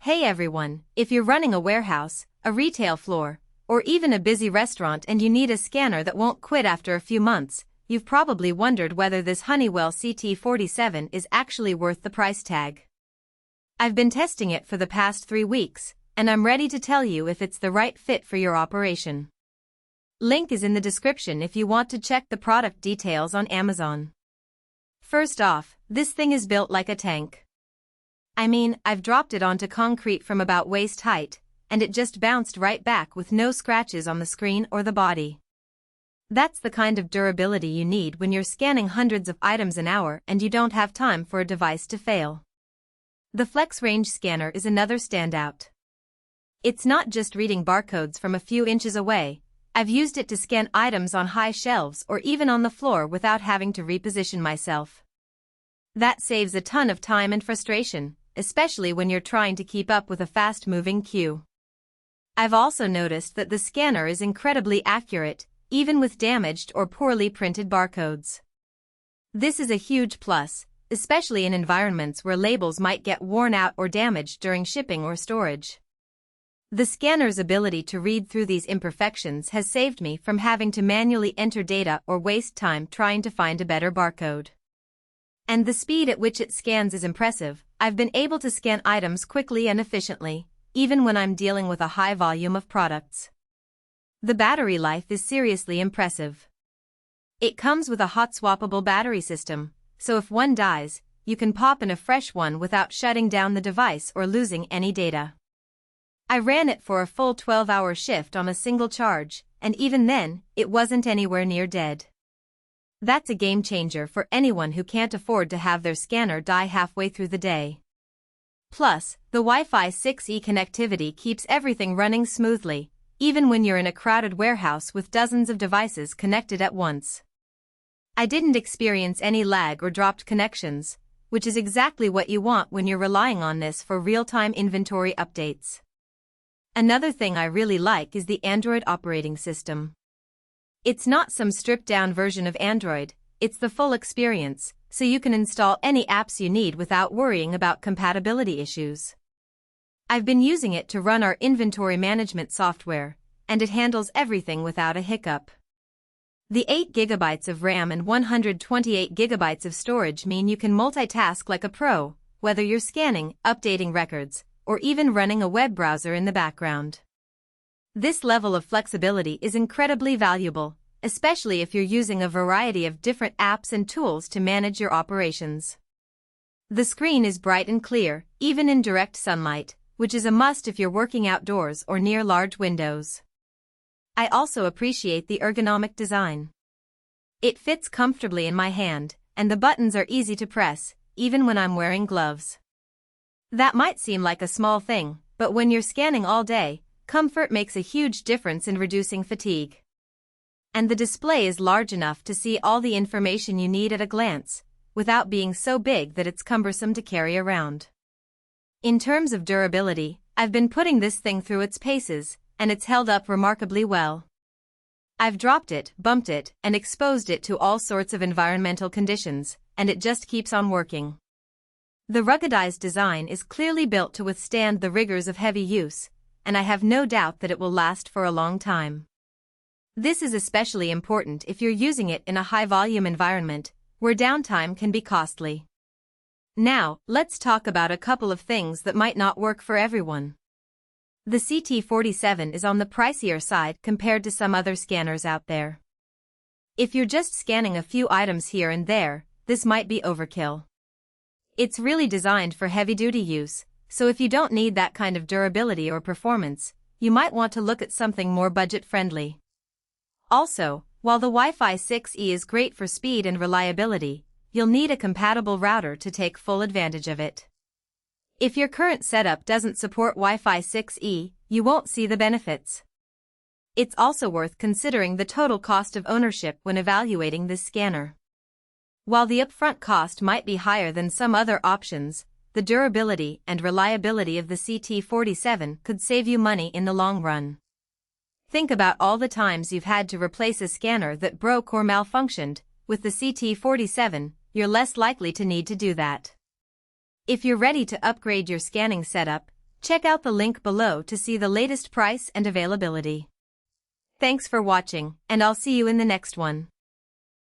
Hey everyone, if you're running a warehouse, a retail floor, or even a busy restaurant and you need a scanner that won't quit after a few months, you've probably wondered whether this Honeywell CT47 is actually worth the price tag. I've been testing it for the past 3 weeks, and I'm ready to tell you if it's the right fit for your operation. Link is in the description if you want to check the product details on Amazon. First off, this thing is built like a tank. I mean, I've dropped it onto concrete from about waist height, and it just bounced right back with no scratches on the screen or the body. That's the kind of durability you need when you're scanning hundreds of items an hour and you don't have time for a device to fail. The Flex Range scanner is another standout. It's not just reading barcodes from a few inches away. I've used it to scan items on high shelves or even on the floor without having to reposition myself. That saves a ton of time and frustration, especially when you're trying to keep up with a fast-moving queue. I've also noticed that the scanner is incredibly accurate, even with damaged or poorly printed barcodes. This is a huge plus, especially in environments where labels might get worn out or damaged during shipping or storage. The scanner's ability to read through these imperfections has saved me from having to manually enter data or waste time trying to find a better barcode. And the speed at which it scans is impressive. I've been able to scan items quickly and efficiently, even when I'm dealing with a high volume of products. The battery life is seriously impressive. It comes with a hot-swappable battery system, so if one dies, you can pop in a fresh one without shutting down the device or losing any data. I ran it for a full 12-hour shift on a single charge, and even then, it wasn't anywhere near dead. That's a game changer for anyone who can't afford to have their scanner die halfway through the day. Plus, the Wi-Fi 6E connectivity keeps everything running smoothly, even when you're in a crowded warehouse with dozens of devices connected at once. I didn't experience any lag or dropped connections, which is exactly what you want when you're relying on this for real-time inventory updates. Another thing I really like is the Android operating system. It's not some stripped-down version of Android, it's the full experience, so you can install any apps you need without worrying about compatibility issues. I've been using it to run our inventory management software, and it handles everything without a hiccup. The 8 GB of RAM and 128 GB of storage mean you can multitask like a pro, whether you're scanning, updating records, or even running a web browser in the background. This level of flexibility is incredibly valuable, especially if you're using a variety of different apps and tools to manage your operations. The screen is bright and clear, even in direct sunlight, which is a must if you're working outdoors or near large windows. I also appreciate the ergonomic design. It fits comfortably in my hand, and the buttons are easy to press, even when I'm wearing gloves. That might seem like a small thing, but when you're scanning all day, comfort makes a huge difference in reducing fatigue. And the display is large enough to see all the information you need at a glance, without being so big that it's cumbersome to carry around. In terms of durability, I've been putting this thing through its paces, and it's held up remarkably well. I've dropped it, bumped it, and exposed it to all sorts of environmental conditions, and it just keeps on working. The ruggedized design is clearly built to withstand the rigors of heavy use, and I have no doubt that it will last for a long time. This is especially important if you're using it in a high-volume environment, where downtime can be costly. Now, let's talk about a couple of things that might not work for everyone. The CT47 is on the pricier side compared to some other scanners out there. If you're just scanning a few items here and there, this might be overkill. It's really designed for heavy-duty use, so if you don't need that kind of durability or performance, you might want to look at something more budget-friendly. Also, while the Wi-Fi 6E is great for speed and reliability, you'll need a compatible router to take full advantage of it. If your current setup doesn't support Wi-Fi 6E, you won't see the benefits. It's also worth considering the total cost of ownership when evaluating this scanner. While the upfront cost might be higher than some other options, the durability and reliability of the CT47 could save you money in the long run. Think about all the times you've had to replace a scanner that broke or malfunctioned. With the CT47, you're less likely to need to do that. If you're ready to upgrade your scanning setup, Check out the link below to see the latest price and availability. Thanks for watching, and I'll see you in the next one.